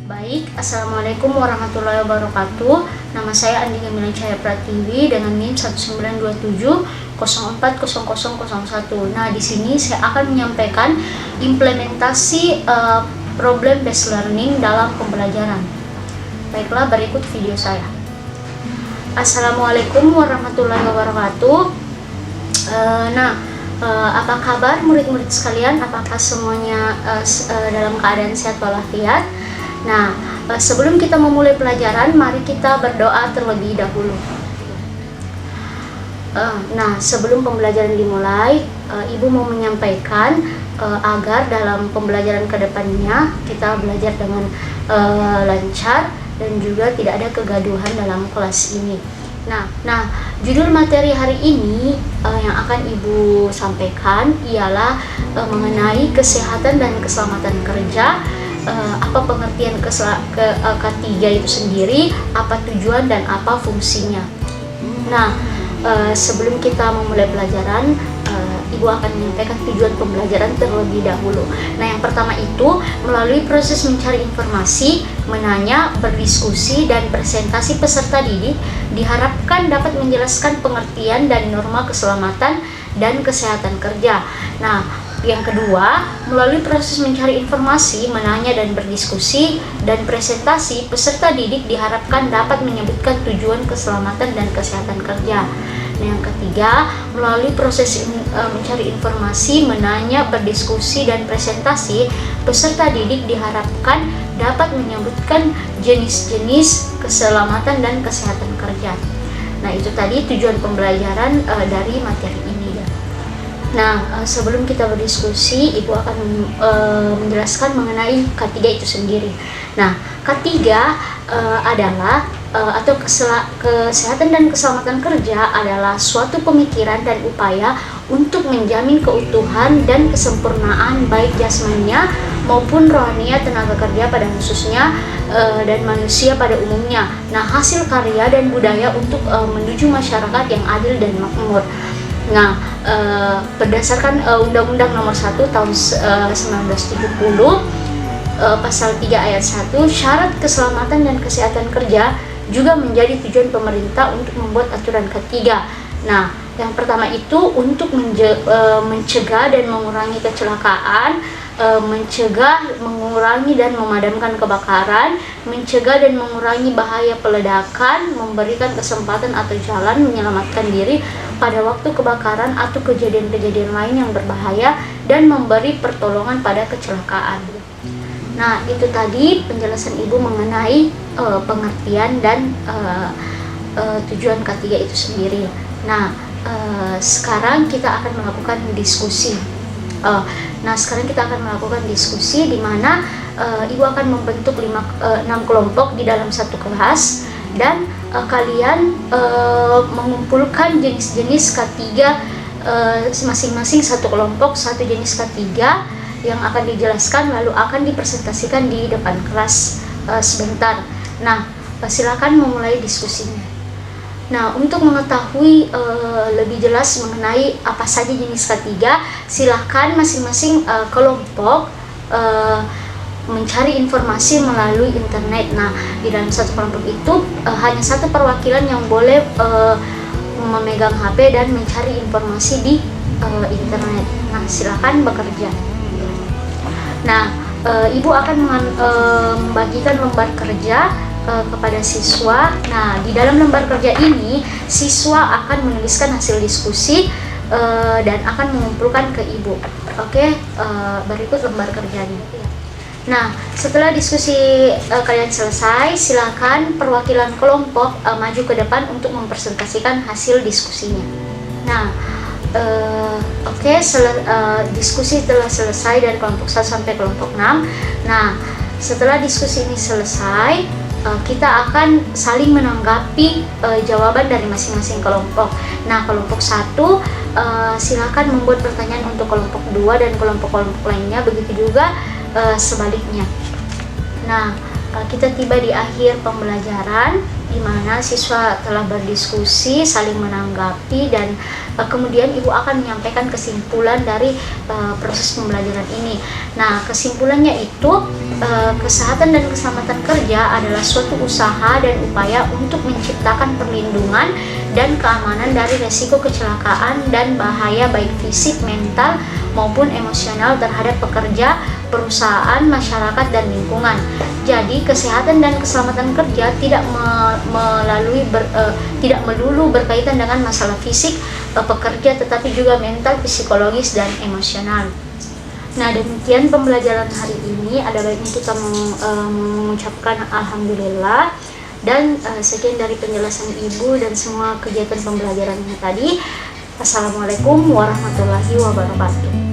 Baik, Assalamualaikum warahmatullahi wabarakatuh. Nama saya Andi Gemilang Cahaya Pratiwi dengan NIM 1927040001. Nah, di sini saya akan menyampaikan implementasi problem based learning dalam pembelajaran. Baiklah, berikut video saya. Assalamualaikum warahmatullahi wabarakatuh. Apa kabar murid-murid sekalian? Apakah semuanya dalam keadaan sehat walafiat? Nah, sebelum kita memulai pelajaran, mari kita berdoa terlebih dahulu. Sebelum pembelajaran dimulai, Ibu mau menyampaikan agar dalam pembelajaran kedepannya kita belajar dengan lancar dan juga tidak ada kegaduhan dalam kelas ini. Nah, judul materi hari ini yang akan Ibu sampaikan ialah mengenai kesehatan dan keselamatan kerja. Apa pengertian K3 itu sendiri, apa tujuan dan apa fungsinya. Nah, sebelum kita memulai pelajaran, Ibu akan menyampaikan tujuan pembelajaran terlebih dahulu. Nah, yang pertama itu melalui proses mencari informasi, menanya, berdiskusi, dan presentasi peserta didik diharapkan dapat menjelaskan pengertian dan norma keselamatan dan kesehatan kerja. Nah, yang kedua, melalui proses mencari informasi, menanya dan berdiskusi, dan presentasi, peserta didik diharapkan dapat menyebutkan tujuan keselamatan dan kesehatan kerja. Nah, yang ketiga, melalui proses mencari informasi, menanya, berdiskusi, dan presentasi, peserta didik diharapkan dapat menyebutkan jenis-jenis keselamatan dan kesehatan kerja. Nah, itu tadi tujuan pembelajaran dari materi ini. Nah, sebelum kita berdiskusi, Ibu akan menjelaskan mengenai K3 itu sendiri. Nah, K3 adalah atau kesehatan dan keselamatan kerja adalah suatu pemikiran dan upaya untuk menjamin keutuhan dan kesempurnaan baik jasmaninya maupun rohaninya tenaga kerja pada khususnya dan manusia pada umumnya. Nah, hasil karya dan budaya untuk menuju masyarakat yang adil dan makmur. Nah, berdasarkan Undang-Undang Nomor 1 Tahun 1970 Pasal 3 Ayat 1, syarat keselamatan dan kesehatan kerja juga menjadi tujuan pemerintah untuk membuat aturan K3. Nah, yang pertama itu untuk mencegah dan mengurangi kecelakaan, mencegah, mengurangi dan memadamkan kebakaran, mencegah dan mengurangi bahaya peledakan, memberikan kesempatan atau jalan menyelamatkan diri pada waktu kebakaran atau kejadian-kejadian lain yang berbahaya, dan memberi pertolongan pada kecelakaan. Nah, itu tadi penjelasan Ibu mengenai pengertian dan tujuan K3 itu sendiri. Nah, sekarang kita akan melakukan diskusi. Di mana Ibu akan membentuk 6 kelompok di dalam satu kelas, dan kalian mengumpulkan jenis-jenis K3 masing-masing satu kelompok, satu jenis K3 yang akan dijelaskan lalu akan dipresentasikan di depan kelas sebentar. Nah, silakan memulai diskusinya. Nah, untuk mengetahui lebih jelas mengenai apa saja jenis K3, silahkan masing-masing kelompok mencari informasi melalui internet. Nah, di dalam satu kelompok itu hanya satu perwakilan yang boleh memegang HP dan mencari informasi di internet. Nah, silakan bekerja. Nah, Ibu akan membagikan lembar kerja kepada siswa. Nah, di dalam lembar kerja ini siswa akan menuliskan hasil diskusi dan akan mengumpulkan ke Ibu. Oke, berikut lembar kerjanya. Nah, setelah diskusi kalian selesai, silakan perwakilan kelompok maju ke depan untuk mempresentasikan hasil diskusinya. Nah, diskusi telah selesai dari kelompok 1 sampai kelompok 6. Nah, setelah diskusi ini selesai, kita akan saling menanggapi jawaban dari masing-masing kelompok. Nah, kelompok 1 silakan membuat pertanyaan untuk kelompok 2 dan kelompok-kelompok lainnya, begitu juga sebaliknya. Nah, kita tiba di akhir pembelajaran, di mana siswa telah berdiskusi, saling menanggapi, dan kemudian Ibu akan menyampaikan kesimpulan dari proses pembelajaran ini. Nah, kesimpulannya itu, kesehatan dan keselamatan kerja adalah suatu usaha dan upaya untuk menciptakan perlindungan dan keamanan dari resiko kecelakaan dan bahaya baik fisik, mental, maupun emosional terhadap pekerja, perusahaan, masyarakat, dan lingkungan. Jadi kesehatan dan keselamatan kerja tidak tidak melulu berkaitan dengan masalah fisik pekerja, tetapi juga mental, psikologis, dan emosional. Nah, demikian pembelajaran hari ini. Ada baiknya kita mengucapkan alhamdulillah, dan sekian dari penjelasan Ibu dan semua kegiatan pembelajarannya tadi. Assalamualaikum warahmatullahi wabarakatuh.